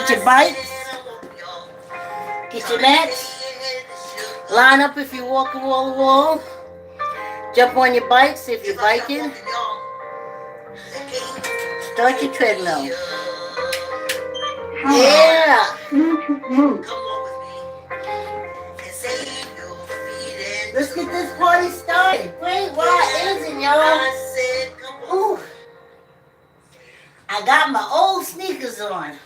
Get your bikes, get your mats, line up if you're walking wall to wall, jump on your bikes if you're biking, start your treadmill. Yeah. Let's get this party started. Wait, why isn't y'all? Ooh, I got my old sneakers on.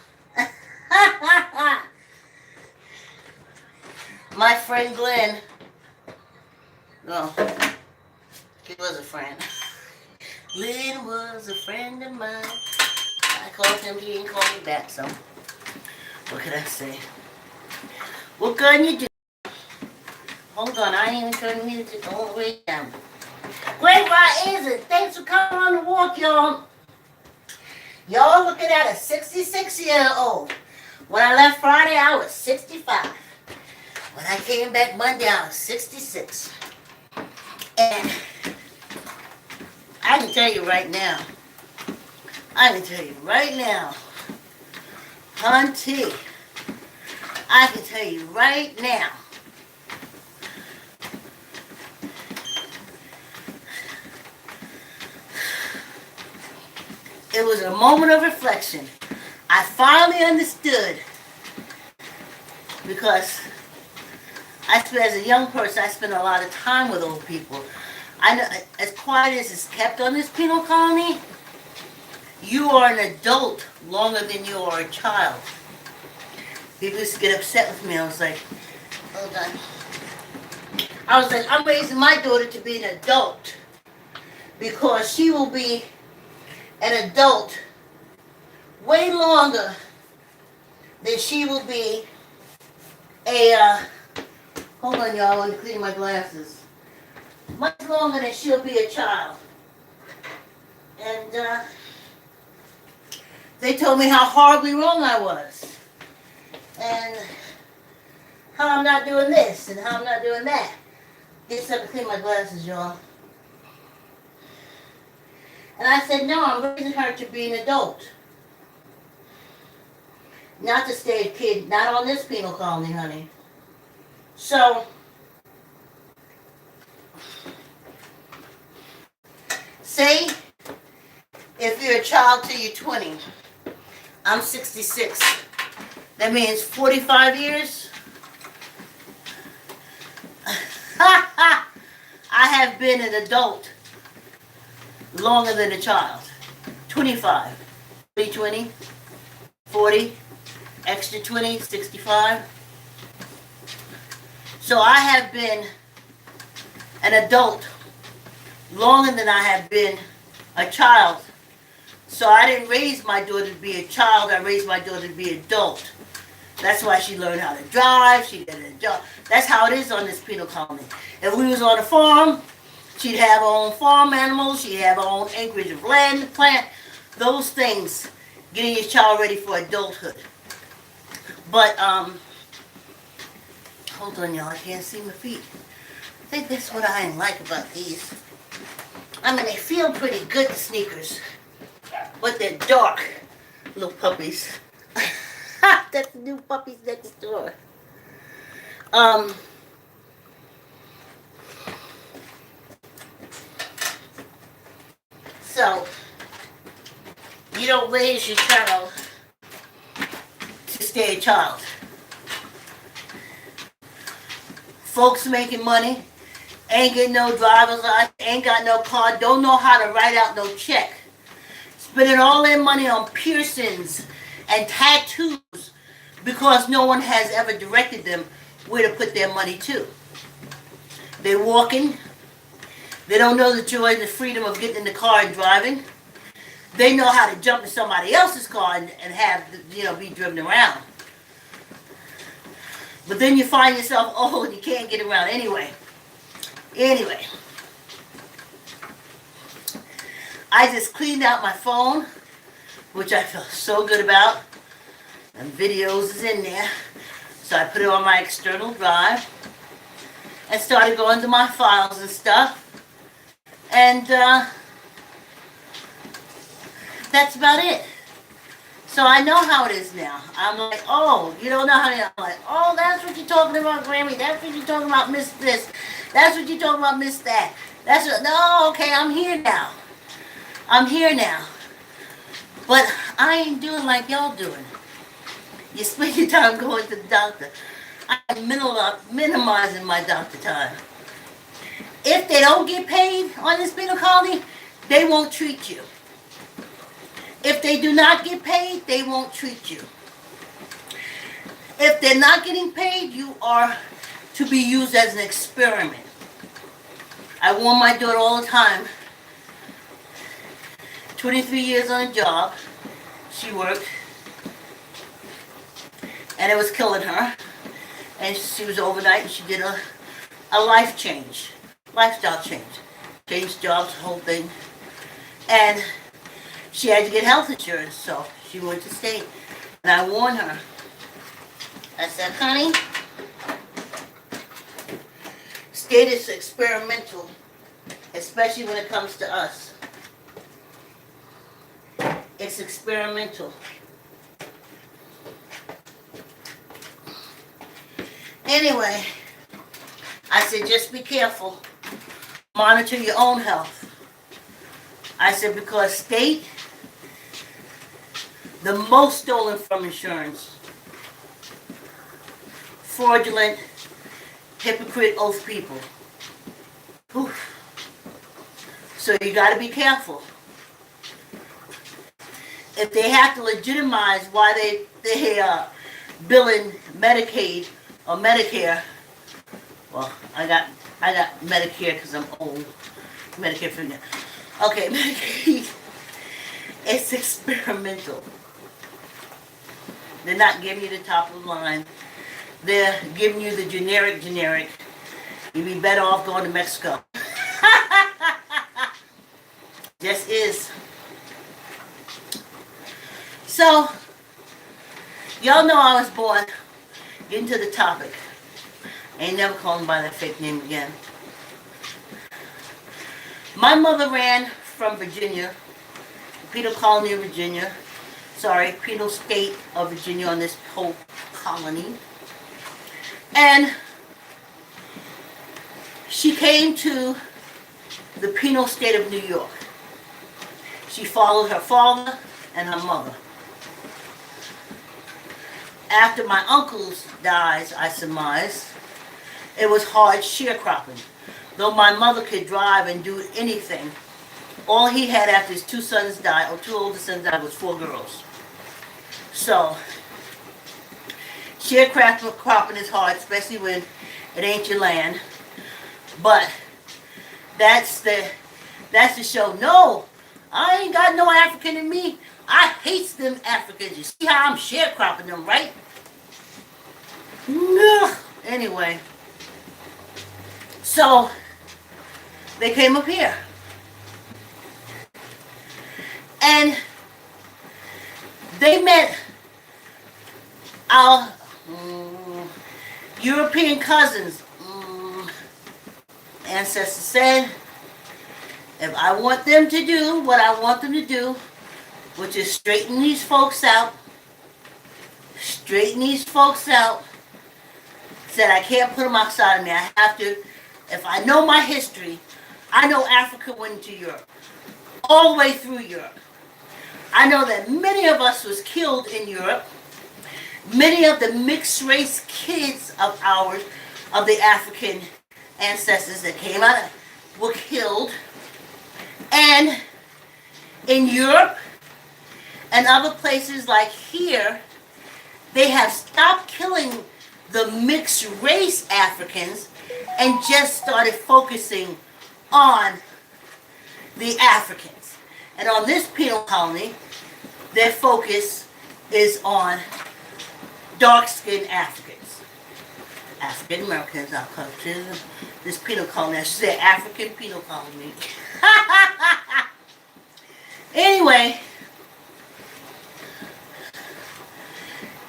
My friend Glenn, no, he was a friend. Glenn was a friend of mine. I called him, he didn't call me back, so what could I say? What can you do? Hold on, I ain't even turned the music all the way down. Great, why is it? Thanks for coming on the walk, y'all. Y'all looking at a 66-year-old. When I left Friday, I was 65. When I came back Monday, I was 66. And I can tell you right now, Hunty, I can tell you right now, it was a moment of reflection. I finally understood, because as a young person, I spent a lot of time with old people. I know, as quiet as it's kept on this penal colony, you are an adult longer than you are a child. People used to get upset with me. I was like, hold on. I'm raising my daughter to be an adult, because she will be an adult way longer than she will be a, hold on y'all, I'm cleaning my glasses. Much longer than she'll be a child. And they told me how horribly wrong I was. And how I'm not doing this and how I'm not doing that. Get something to clean my glasses, y'all. And I said, no, I'm raising her to be an adult. Not to stay a kid, not on this penal colony, honey. So, say, if you're a child till you're 20, I'm 66. That means 45 years. I have been an adult longer than a child. 25, 20, 40, extra 20, 65. So I have been an adult longer than I have been a child. So I didn't raise my daughter to be a child, I raised my daughter to be an adult. That's why she learned how to drive, she did a job. That's how it is on this penal colony. If we was on a farm, she'd have her own farm animals, she'd have her own acreage of land to plant, those things, getting your child ready for adulthood. But, hold on y'all, I can't see my feet. I think that's what I didn't like about these. I mean, they feel pretty good, the sneakers, but they're dark, little puppies. That's the new puppies next door. So, you don't raise your child to stay a child. Folks making money, ain't getting no driver's license, ain't got no car, don't know how to write out no check. Spending all their money on piercings and tattoos because no one has ever directed them where to put their money to. They're walking. They don't know the joy and the freedom of getting in the car and driving. They know how to jump in somebody else's car and have, be driven around. But then you find yourself old and you can't get around anyway. Anyway. I just cleaned out my phone, which I feel so good about. And videos is in there. So I put it on my external drive and started going to my files and stuff. And that's about it. So I know how it is now. I'm like, oh, you don't know how to. I'm like, oh, that's what you're talking about, Grammy. That's what you're talking about, Miss This. That's what you're talking about, Miss That. That's what. No, okay, I'm here now. I'm here now. But I ain't doing like y'all doing. You spend your time going to the doctor. I'm minimizing my doctor time. If they don't get paid on this penal colony, they won't treat you. If they do not get paid, they won't treat you. If they're not getting paid, you are to be used as an experiment. I warn my daughter all the time. 23 years on a job, she worked, and it was killing her. And she was overnight, and she did a life change, lifestyle change. Changed jobs, the whole thing. And she had to get health insurance, so she went to state. And I warned her. I said, honey, state is experimental, especially when it comes to us. It's experimental. Anyway, I said, just be careful. Monitor your own health. I said, because state, the most stolen from insurance. Fraudulent, hypocrite, oath people. Oof. So you got to be careful. If they have to legitimize why they billing Medicaid or Medicare, well, I got Medicare because I'm old. Medicare for now. Okay, Medicaid. It's experimental. They're not giving you the top of the line. They're giving you the generic. You'd be better off going to Mexico. Just is. So, y'all know I was born. Getting to the topic. Ain't never calling by that fake name again. My mother ran from Virginia, penal colony of Virginia. Sorry, penal state of Virginia on this whole colony. And she came to the penal state of New York. She followed her father and her mother. After my uncle's dies, I surmise, it was hard sharecropping. Though my mother could drive and do anything, all he had after his two sons died, or two older sons died, was 4 girls. So, sharecropping is hard, especially when it ain't your land. But that's the show. No, I ain't got no African in me. I hate them Africans. You see how I'm sharecropping them, right? No. Anyway, so they came up here. And they met our European cousins. Ancestors said, if I want them to do what I want them to do, which is straighten these folks out, said I can't put them outside of me. I have to, if I know my history, I know Africa went into Europe, all the way through Europe. I know that many of us was killed in Europe. Many of the mixed race kids of ours, of the African ancestors that came out, were killed. And in Europe and other places like here, they have stopped killing the mixed race Africans and just started focusing on the Africans. And on this penal colony, their focus is on dark-skinned Africans. African Americans, I'll come to this penal colony. I should say African penal colony. Anyway,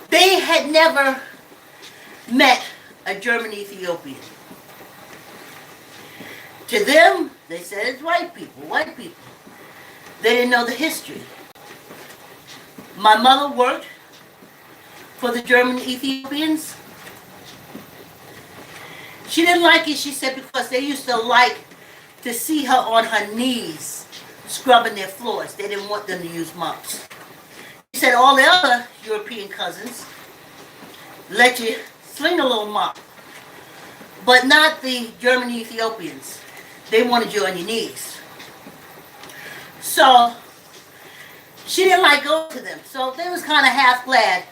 they had never met a German Ethiopian. To them, they said it's white people. They didn't know the history. My mother worked for the German Ethiopians. She didn't like it, she said, because they used to like to see her on her knees scrubbing their floors. They didn't want them to use mops. She said all the other European cousins let you sling a little mop, but not the German Ethiopians. They wanted you on your knees. So she didn't like going to them. So they was kind of half glad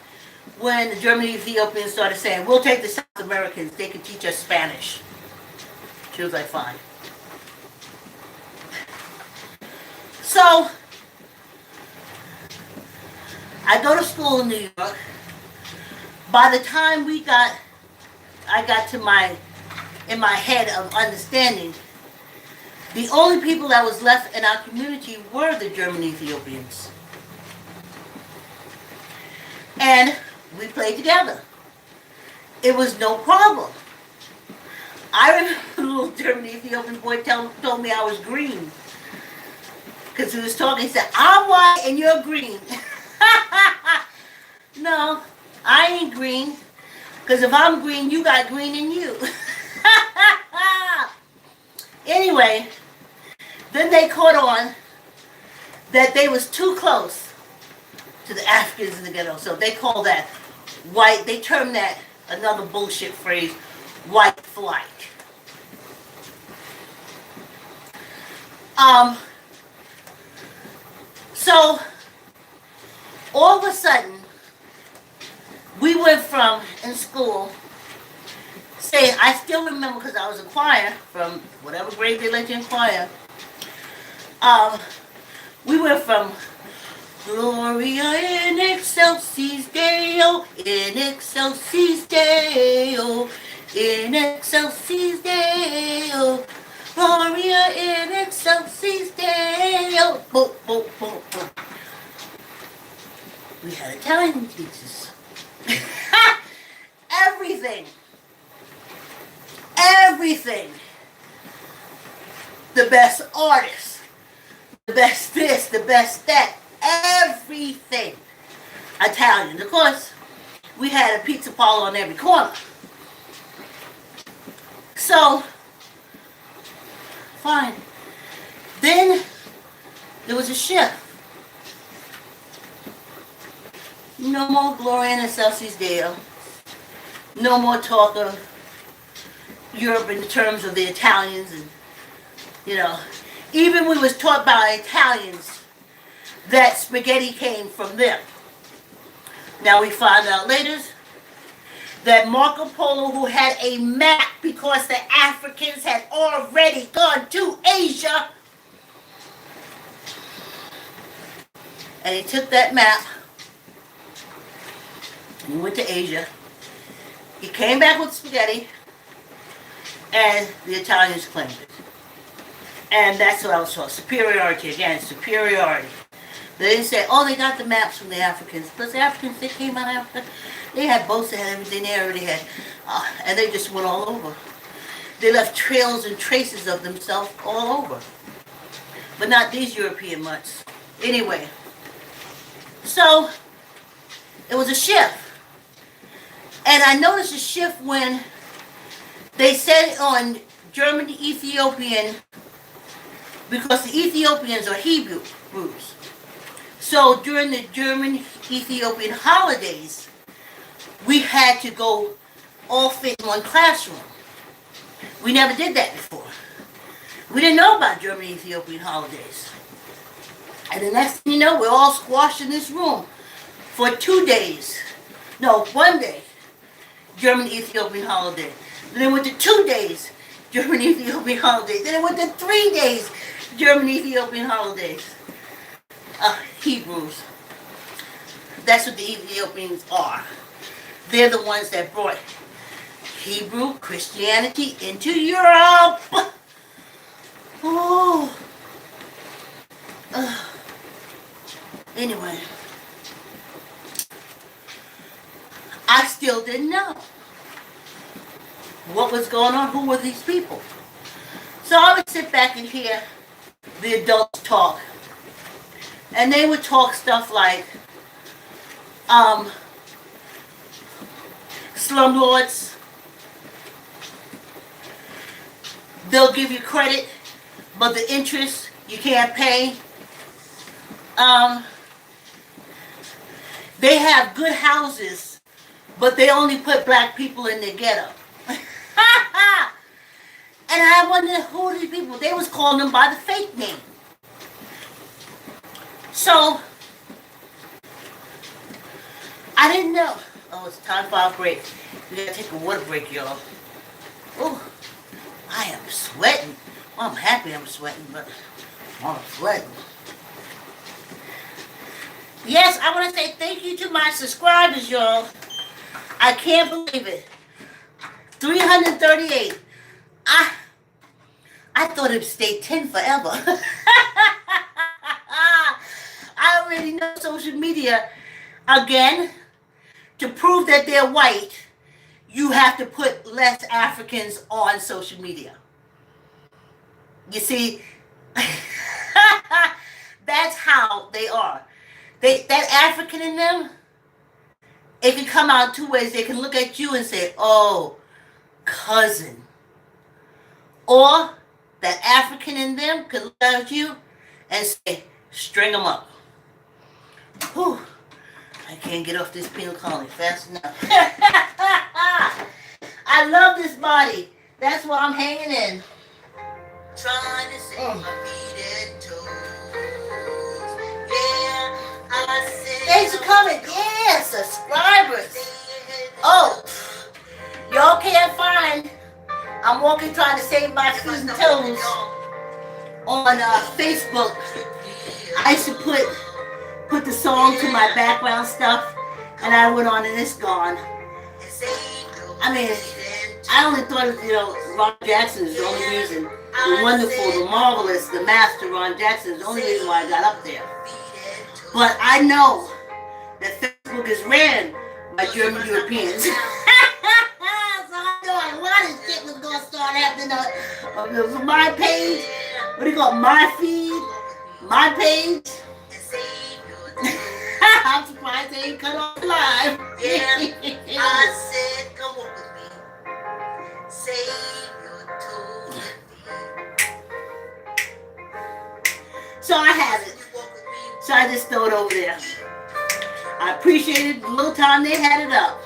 when the German Ethiopians started saying, we'll take the South Americans, they can teach us Spanish. She was like, fine. So I go to school in New York. By the time I got to in my head of understanding, the only people that was left in our community were the German Ethiopians. And we played together. It was no problem. I remember the little German Ethiopian boy told me I was green. Because he was talking, he said, I'm white and you're green. No, I ain't green. Because if I'm green, you got green in you. Anyway, then they caught on that they was too close to the Africans in the ghetto. So they call that white, they term that, another bullshit phrase, white flight. So all of a sudden, we went from, in school, say, I still remember because I was in choir, from whatever grade they let you in choir, we went from Gloria in excelsis Deo, in excelsis Deo, in excelsis Deo, Gloria in excelsis Deo. Boom, boom, boom, boom. We had Italian teachers. Everything. Everything. The best artists. The best this, the best that. Everything Italian. Of course, we had a pizza parlor on every corner. So, fine. Then there was a shift. No more Gloria in excelsis Deo. No more talk of Europe in terms of the Italians, and even we was taught by Italians that spaghetti came from them. Now we find out later that Marco Polo, who had a map because the Africans had already gone to Asia, and he took that map and he went to Asia. He came back with spaghetti, and the Italians claimed it. And that's what I was taught. Superiority, again, superiority. They didn't say, oh, they got the maps from the Africans. Because the Africans, they came out of Africa. They had boats, they had everything they already had. And they just went all over. They left trails and traces of themselves all over. But not these European mutts. Anyway. So, it was a shift. And I noticed a shift when they said on German Ethiopian, because the Ethiopians are Hebrews. So during the German Ethiopian holidays, we had to go all fit in one classroom. We never did that before. We didn't know about German Ethiopian holidays. And the next thing you know, we're all squashed in this room for 2 days. No, 1 day, German Ethiopian holiday. Then it went to 2 days, German Ethiopian holiday. Then it went to 3 days, German Ethiopian holidays. Hebrews. That's what the Ethiopians are. They're the ones that brought Hebrew Christianity into Europe. Oh. Anyway. I still didn't know what was going on. Who were these people? So I would sit back and hear the adults talk. And they would talk stuff like, um, slumlords. They'll give you credit, but the interest you can't pay. Um, they have good houses, but they only put black people in the ghetto. And I wonder who are these people. They was calling them by the fake name. So I didn't know. Oh, it's time for our break. We gotta take a water break, y'all. Oh, I am sweating. Well, I'm happy I'm sweating, but I'm sweating. Yes, I want to say thank you to my subscribers, y'all. I can't believe it. 338. I thought it'd stay 10 forever. I already know social media. Again, to prove that they're white, you have to put less Africans on social media. You see, that's how they are. That African in them, it can come out two ways. They can look at you and say, oh, cousin. Or that African in them can look at you and say, string them up. Whew. I can't get off this penal colony fast enough. I love this body. That's why I'm hanging in. Trying to save my feet and toes. Yeah, I said. Thanks for coming. Yeah, subscribers. Oh, y'all can't find. I'm walking trying to save my feet and toes on Facebook. I used to put the song to my background stuff, and I went on and it's gone. I mean, I only thought of, Ron Jackson is the only reason. The wonderful, the marvelous, the master Ron Jackson is the only reason why I got up there. But I know that Facebook is ran by German Europeans. So I know a lot of shit was going to start happening on my page. What do you call it? My feed? My page? I'm surprised they ain't cut off live. Yeah, I said, come on with me. Save your toes. So I have it. So I just throw it over there. I appreciated the little time they had it up.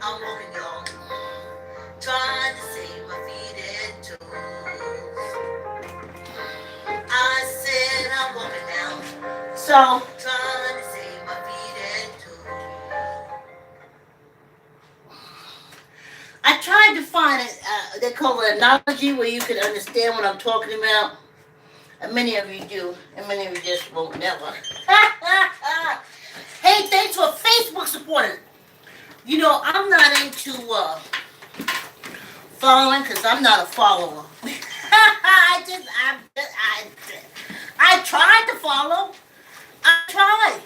I'm walking, y'all. Trying to save my feet and toes. I said I'm walking down. So, trying to save my feet and toes. I tried to find it, they call it an analogy where you can understand what I'm talking about. And many of you do, and many of you just won't never. Hey, thanks for Facebook supporting. I'm not into following because I'm not a follower. I tried to follow. I tried.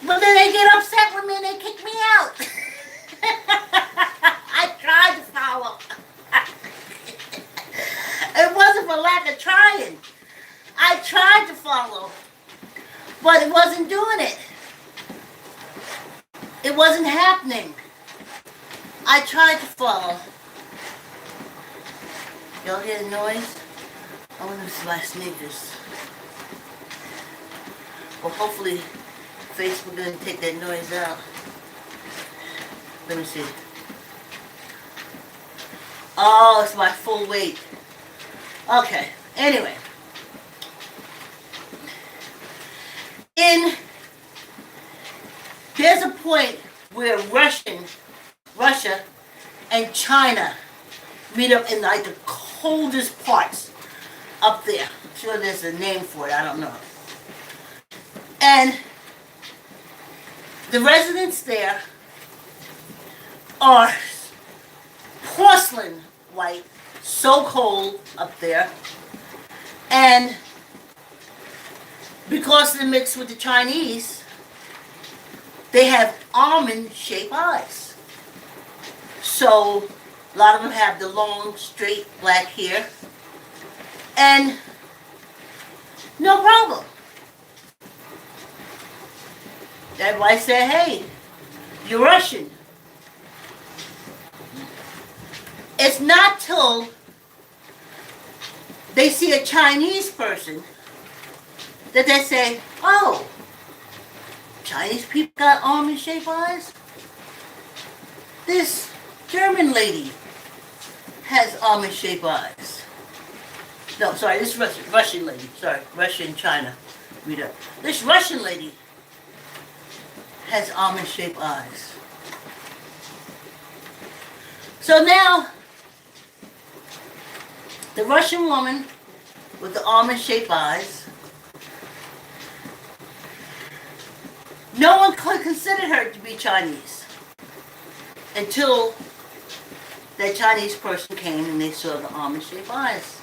But then they get upset with me and they kick me out. I tried to follow. It wasn't for lack of trying. I tried to follow, but it wasn't doing it. It wasn't happening. I tried to follow. Y'all hear the noise? I wonder if it's my sneakers. Well, hopefully Facebook doesn't take that noise out. Let me see. Oh, it's my full weight. Okay, anyway. There's a point where Russia and China meet up in like the coldest parts up there. I'm sure there's a name for it, I don't know. And the residents there are porcelain white, so cold up there. And because they're mixed with the Chinese, they have almond-shaped eyes. So a lot of them have the long, straight, black hair. And no problem. Everybody said, hey, you're Russian. It's not till they see a Chinese person that they say, oh, Chinese people got almond-shaped eyes? This German lady has almond-shaped eyes. No, sorry, this Russian lady. Sorry, Russian China. Read up. This Russian lady has almond-shaped eyes. So now, the Russian woman with the almond-shaped eyes, no one could consider her to be Chinese until that Chinese person came and they saw the almond-shaped eyes.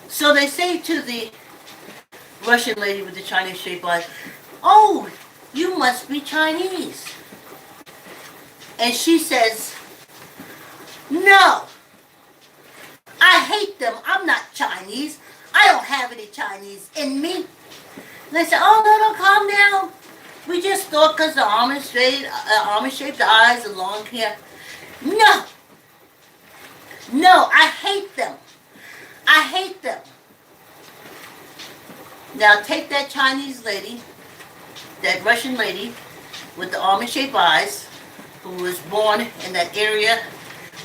So they say to the Russian lady with the Chinese-shaped eyes, oh, you must be Chinese. And she says, no, I hate them. I'm not Chinese. I don't have any Chinese in me. And they say, oh, no, calm down. We just thought because the almond-shaped eyes and long hair. No. No, I hate them. I hate them. Now take that Chinese lady, that Russian lady with the almond-shaped eyes, who was born in that area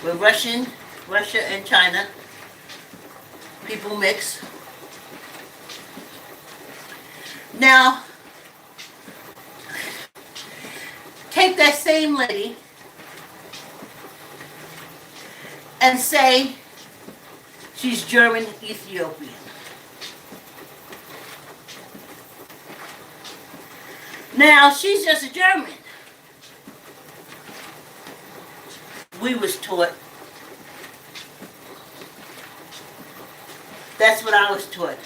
where Russia and China people mix. Now, take that same lady and say she's German Ethiopian. Now, she's just a German. We was taught. That's what I was taught.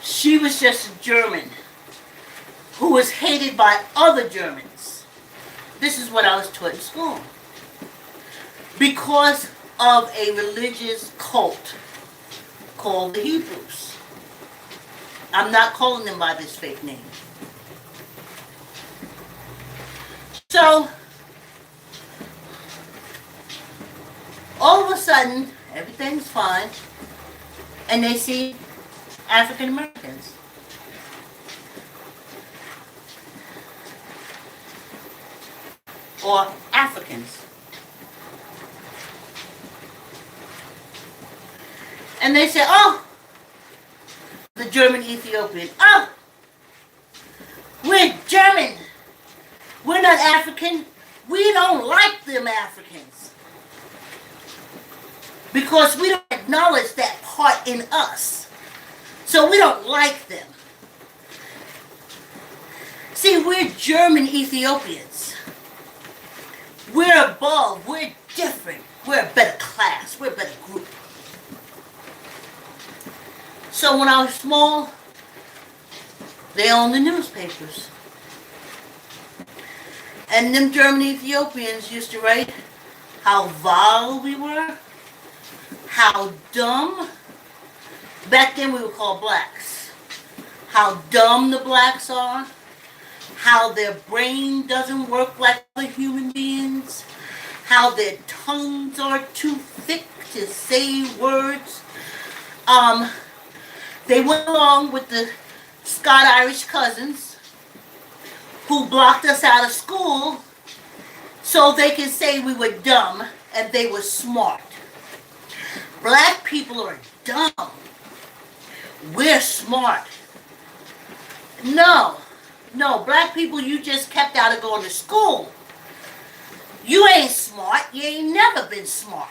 She was just a German who was hated by other Germans. This is what I was taught in school. Because of a religious cult called the Hebrews. I'm not calling them by this fake name. So, all of a sudden, everything's fine, and they see African Americans. Or Africans. And they say, oh, the German Ethiopian, oh, we're German. We're not African. We don't like them Africans. Because we don't acknowledge that part in us. So we don't like them. See, we're German Ethiopians. We're above. We're different. We're a better class. We're a better group. So when I was small, they owned the newspapers. And them German Ethiopians used to write how vile we were, how dumb. Back then we were called blacks. How dumb the blacks are, how their brain doesn't work like other human beings, how their tongues are too thick to say words. They went along with the Scott-Irish cousins who blocked us out of school so they could say we were dumb and they were smart. Black people are dumb. We're smart. No, black people, you just kept out of going to school. You ain't smart. You ain't never been smart.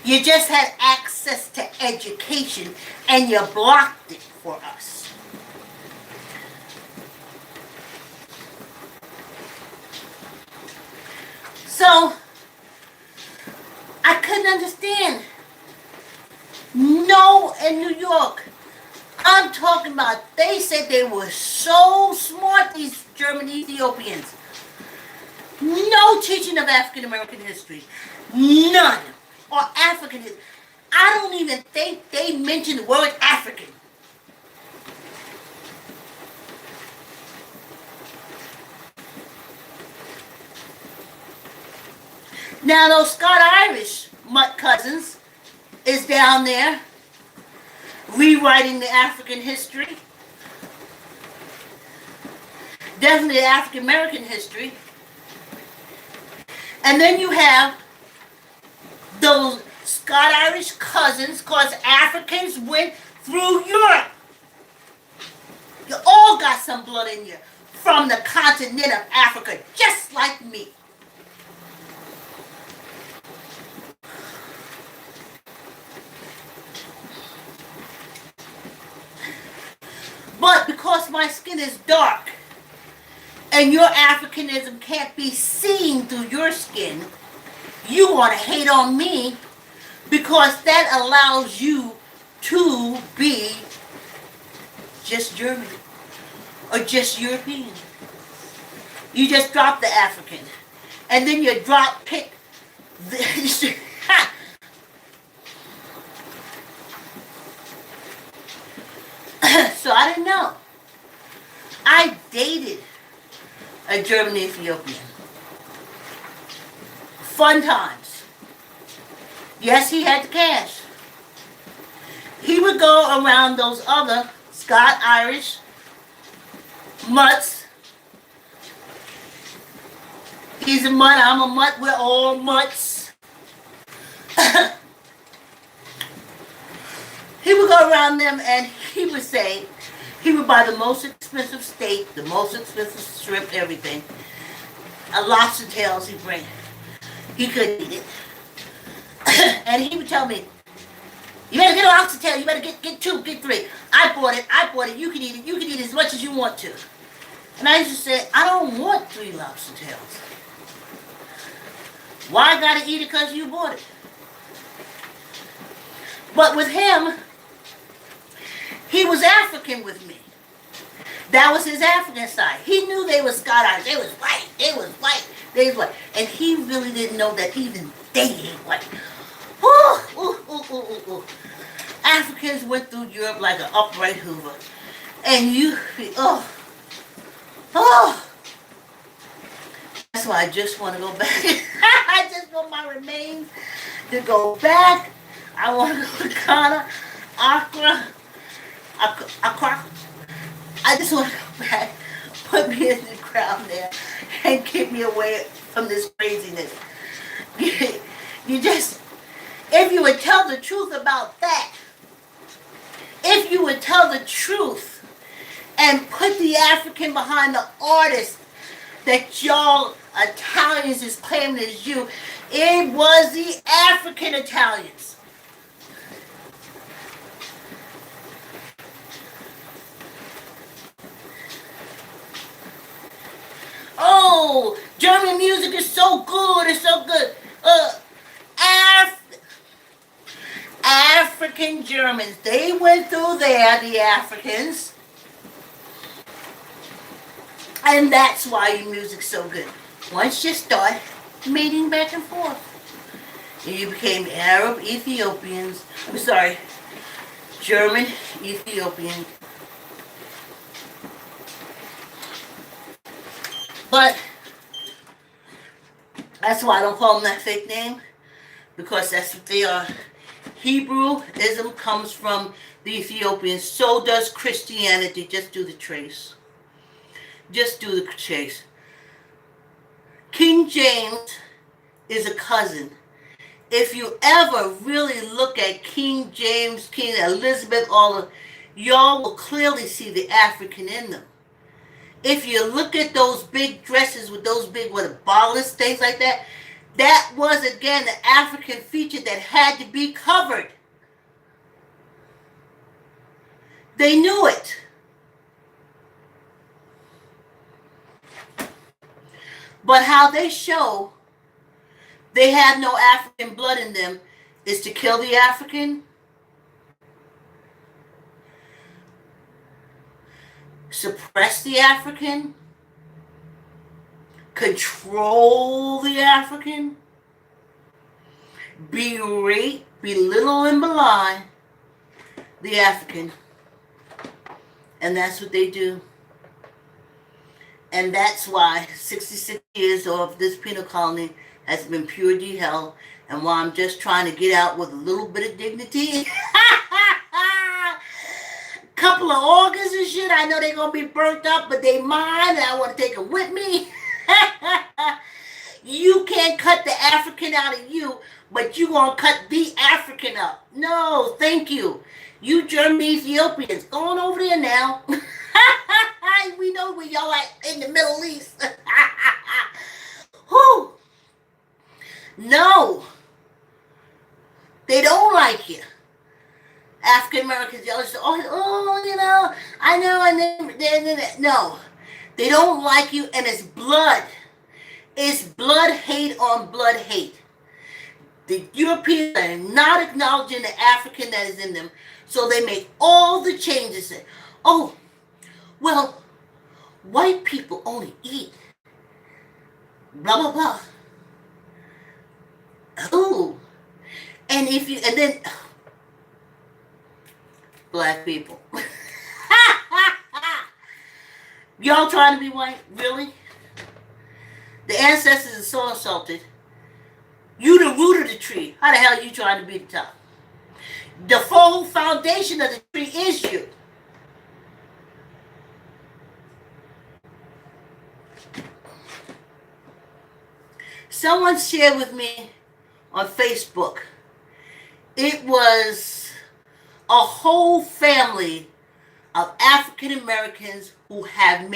You just had access to education and you blocked it for us. So, I couldn't understand. No, in New York, I'm talking about, they said they were so smart, these German Ethiopians. No teaching of African American history. None. Or African history. I don't even think they mentioned the word African. Now those Scott-Irish mutt cousins is down there rewriting the African history, definitely African American history. And then you have those Scott-Irish cousins, cause Africans went through Europe. You all got some blood in you from the continent of Africa, just like me. But because my skin is dark and your Africanism can't be seen through your skin, you want to hate on me because that allows you to be just German or just European. You just drop the African and then you drop pick the so I didn't know. I dated a German Ethiopian. Fun times. Yes, he had the cash. He would go around those other Scott-Irish mutts. He's a mutt, I'm a mutt, we're all mutts. He would go around them and he would say, he would buy the most expensive steak, the most expensive shrimp, everything. A lobster tails he'd bring. He couldn't eat it. And he would tell me, you better get a lobster tail, you better get two, get three. I bought it, you can eat as much as you want to. And I used to say, I don't want 3 lobster tails. Why I gotta eat it because you bought it? But with him, he was African with me. That was his African side. He knew they were Scott-Irish. They was white. They was white. They was white. And he really didn't know that even they ain't white. Ooh, ooh, ooh, ooh, ooh, ooh. Africans went through Europe like an upright Hoover. And you, oh. That's why I just want to go back. I just want my remains to go back. I want to go to Ghana, Accra. I just want to go back, put me in the ground there, and get me away from this craziness. You just, if you would tell the truth about that, if you would tell the truth and put the African behind the artist that y'all Italians is claiming is you, it was the African Italians. Oh, German music is so good, it's so good. African Germans, they went through there, the Africans. And that's why your music's so good. Once you start mating back and forth, you became Arab Ethiopians, German Ethiopian. But that's why I don't call them that fake name, because that's what they are. Hebrewism comes from the Ethiopians. So does Christianity. Just do the trace. Just do the trace. King James is a cousin. If you ever really look at King James, King Elizabeth, all of y'all will clearly see the African in them. If you look at those big dresses with those big, ballers, things like that, that was, again, the African feature that had to be covered. They knew it. But how they show they have no African blood in them is to kill the African, suppress the African, control the African, berate, belittle, and belie the African. And that's what they do. And that's why 66 years of this penal colony has been purity hell. And while I'm just trying to get out with a little bit of dignity, couple of organs and shit, I know they're going to be burnt up, but they mine, and I want to take them with me. You can't cut the African out of you, but you going to cut the African out. No, thank you. You German Ethiopians, go on over there now. We know where y'all at in the Middle East. Whew. No. They don't like you. African Americans, they always say, oh, you know, I know, and then, no. They don't like you, and it's blood. It's blood hate on blood hate. The Europeans are not acknowledging the African that is in them, so they make all the changes. Oh, well, white people only eat blah, blah, blah. Who? And then black people. Y'all trying to be white? Really? The ancestors are so insulted. You the root of the tree. How the hell are you trying to be the top? The full foundation of the tree is you. Someone shared with me on Facebook. It was a whole family of African Americans who have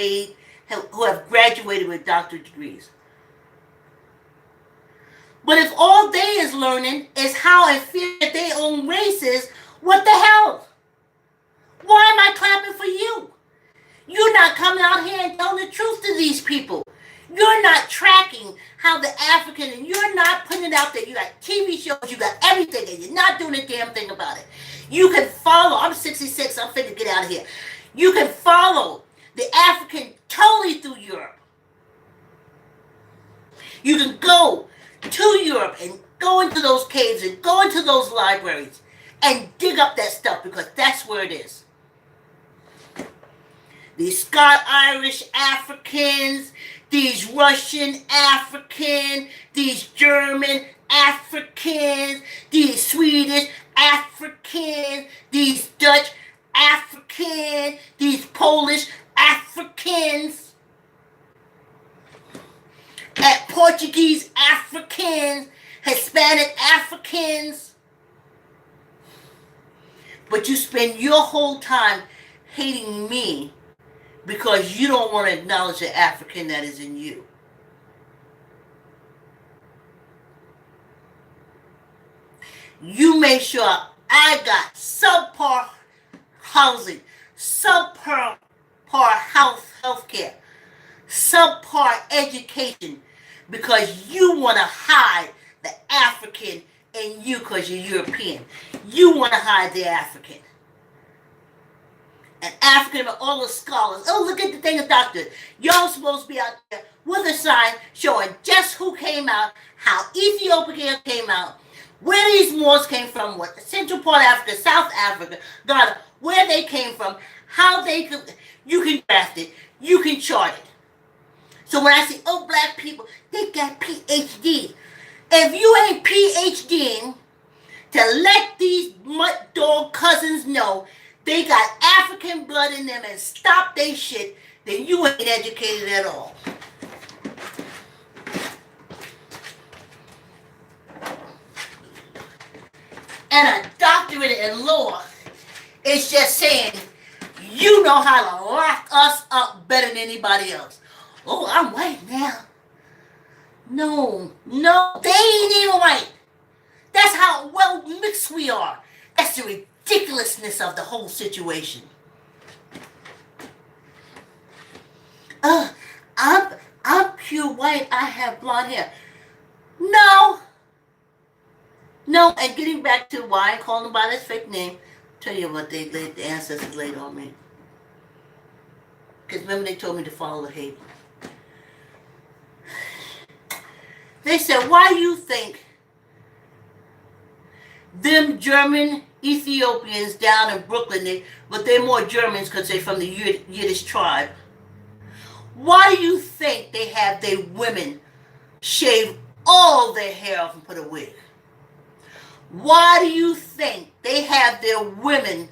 graduated with doctorate degrees. But if all they is learning is how inferior their own race is, what the hell? Why am I clapping for you? You're not coming out here and telling the truth to these people. You're not tracking how the African, and you're not putting it out there. You got TV shows, you got everything, and you're not doing a damn thing about it. You can follow, I'm 66, I'm finna get out of here. You can follow the African totally through Europe. You can go to Europe and go into those caves and go into those libraries and dig up that stuff, because that's where it is. These Scot-Irish Africans, these Russian African, these German Africans, these Swedish Africans, these Dutch Africans, these Polish Africans, and Portuguese Africans, Hispanic Africans. But you spend your whole time hating me because you don't want to acknowledge the African that is in you. You make sure I got subpar housing, subpar health care, subpar education, because you want to hide the African in you because you're European. You want to hide the African. And African, all the scholars, oh, look at the thing of doctors. Y'all supposed to be out there with a sign showing just who came out, how Ethiopia came out, where these Moors came from, what Central part of Africa, South Africa, Ghana, where they came from, how they could, you can draft it, you can chart it. So when I say, oh, black people, they got PhD. If you ain't PhDing to let these mud dog cousins know they got African blood in them and stop they shit, then you ain't educated at all. And a doctorate in law is just saying, you know how to lock us up better than anybody else. Oh, I'm white now. No, they ain't even white. That's how well mixed we are. That's the ridiculousness of the whole situation. I'm pure white. I have blonde hair. No, and getting back to why I call them by this fake name, tell you what the ancestors laid on me. Because remember they told me to follow the hate. They said, why you think them German Ethiopians down in Brooklyn, but they're more Germans because they're from the Yiddish tribe. Why do you think they have their women shave all their hair off and put a wig. Why do you think they have their women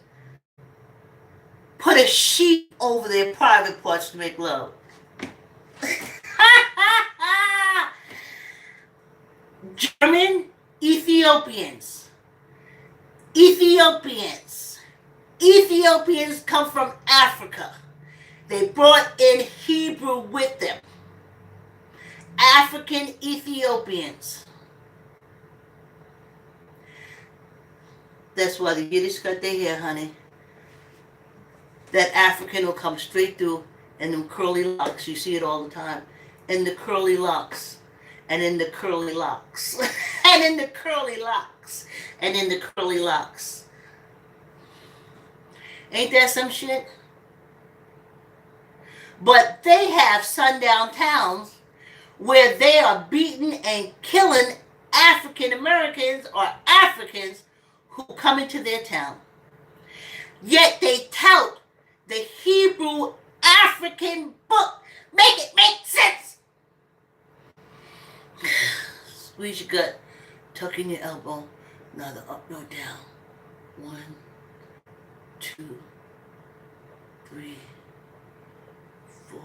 put a sheet over their private parts to make love? German Ethiopians. Ethiopians come from Africa. They brought in Hebrew with them. African Ethiopians. That's why the Yiddish cut their hair, honey. That African will come straight through and them curly locks. You see it all the time. And the curly locks. And in the curly locks. And in the curly locks. And in the curly locks. Ain't that some shit? But they have sundown towns where they are beating and killing African Americans or Africans who come into their town. Yet they tout the Hebrew African book. Make it make sense. Squeeze your gut. Tuck in your elbow. Neither up nor down. 1, 2, 3, 4,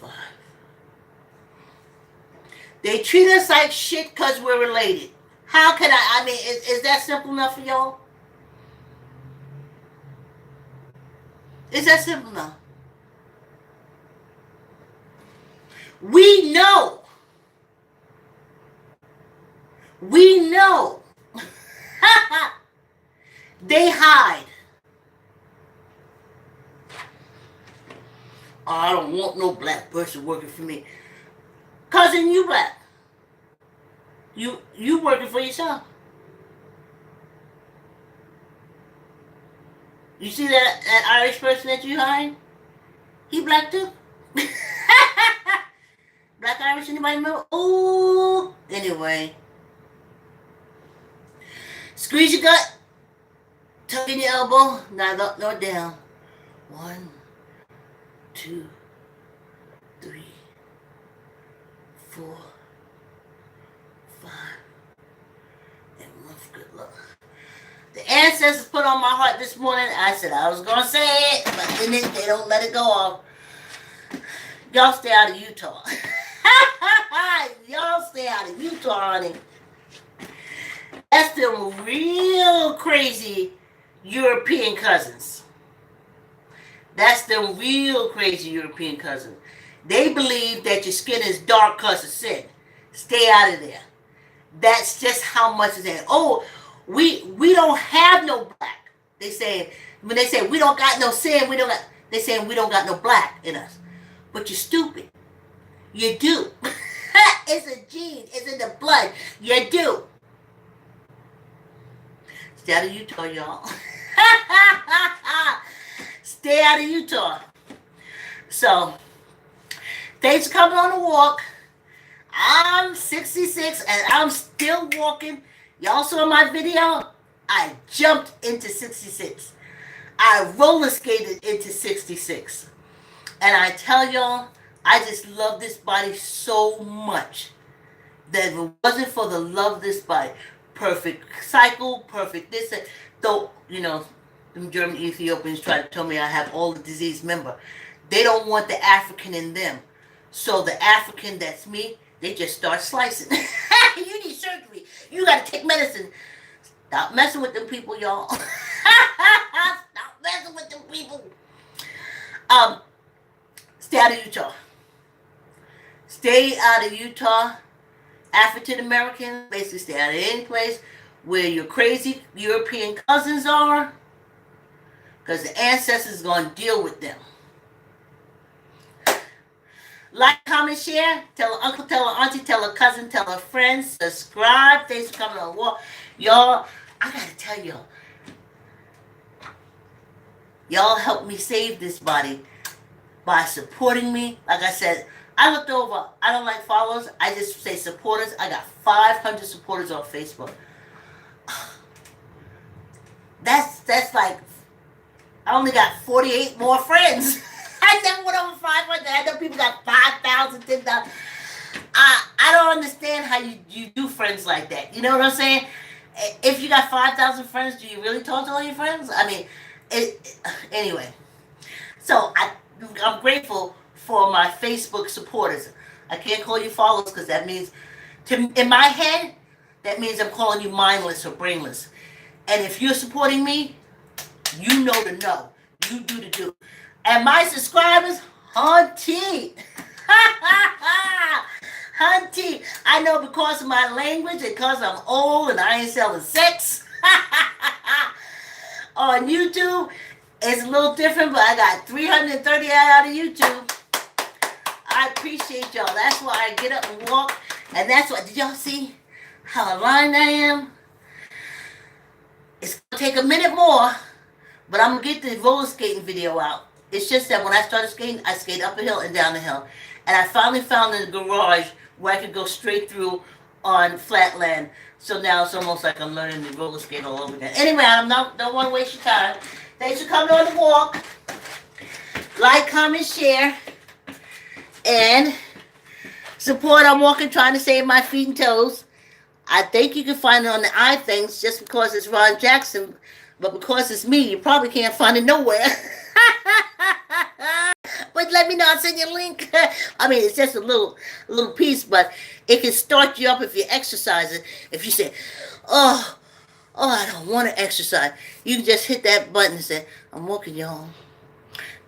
5. They treat us like shit because we're related. How can I mean, is that simple enough for y'all? Is that simple enough? We know. They hide. Oh, I don't want no black person working for me. Cousin, you black. You working for yourself. You see that Irish person that you hired? He black too. Black Irish, anybody know? Oh, anyway. Squeeze your gut. Tuck in your elbow. Neither up nor down. 1, 2, 3, 4, 5. And one for good luck. The ancestors put on my heart this morning. I said I was going to say it, but then they don't let it go off. Y'all stay out of Utah. Y'all stay out of Utah, honey. That's the real crazy European cousins. That's the real crazy European cousin. They believe that your skin is dark because of sin. Stay out of there. That's just how much is in. Oh, we don't have no black. They say when they say we don't got no sin, they saying we don't got no black in us. But you're stupid. You do. It's a gene. It's in the blood. You do. Stay out of Utah, y'all. Stay out of Utah. So, thanks for coming on the walk. I'm 66 and I'm still walking. Y'all saw my video? I jumped into 66. I roller skated into 66. And I tell y'all, I just love this body so much that if it wasn't for the love of this body, perfect cycle, perfect this, though, you know, them German Ethiopians try to tell me I have all the disease. Remember, they don't want the African in them. So the African that's me, they just start slicing. You need surgery. You got to take medicine. Stop messing with them people, y'all. Stop messing with them people. Stay out of Utah. Stay out of Utah. African Americans, basically stay out of any place where your crazy European cousins are, because the ancestors are going to deal with them. Like, comment, share. Tell an uncle, tell an auntie, tell a cousin, tell a friend. Subscribe. Thanks for coming on the walk. Y'all, I got to tell y'all. Y'all help me save this body by supporting me. Like I said, I looked over. I don't like followers. I just say supporters. I got 500 supporters on Facebook. That's like, I only got 48 more friends. I never went over 500. I know people got 5,000, 10,000. I I don't understand how you do friends like that. You know what I'm saying? If you got 5,000 friends, do you really talk to all your friends? I mean, anyway. So I'm grateful for my Facebook supporters. I can't call you followers because that means, in my head, that means I'm calling you mindless or brainless. And if you're supporting me, you know the know. You do the do. And my subscribers, hunty. Hunty. I know because of my language and because I'm old and I ain't selling sex. On YouTube, it's a little different, but I got 330 out of YouTube. I appreciate y'all. That's why I get up and walk. And that's why, did y'all see how aligned I am? It's going to take a minute more, but I'm going to get the roller skating video out. It's just that when I started skating, I skate up a hill and down the hill. And I finally found in the garage where I could go straight through on flat land. So now it's almost like I'm learning to roller skate all over again. Anyway, don't want to waste your time. Thanks for coming on the walk. Like, comment, share. And support. I'm walking trying to save my feet and toes. I think you can find it on the iThings just because it's Ron Jackson. But because it's me, you probably can't find it nowhere. But let me know. I'll send you a link. I mean, it's just a little piece, but it can start you up if you exercise it. If you say, oh, I don't want to exercise. You can just hit that button and say, I'm walking, y'all.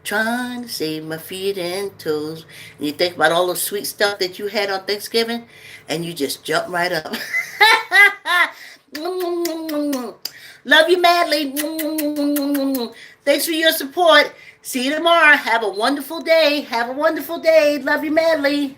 Trying to save my feet and toes. And you think about all the sweet stuff that you had on Thanksgiving, and you just jump right up. Love you madly. Thanks for your support. See you tomorrow. Have a wonderful day. Have a wonderful day. Love you madly.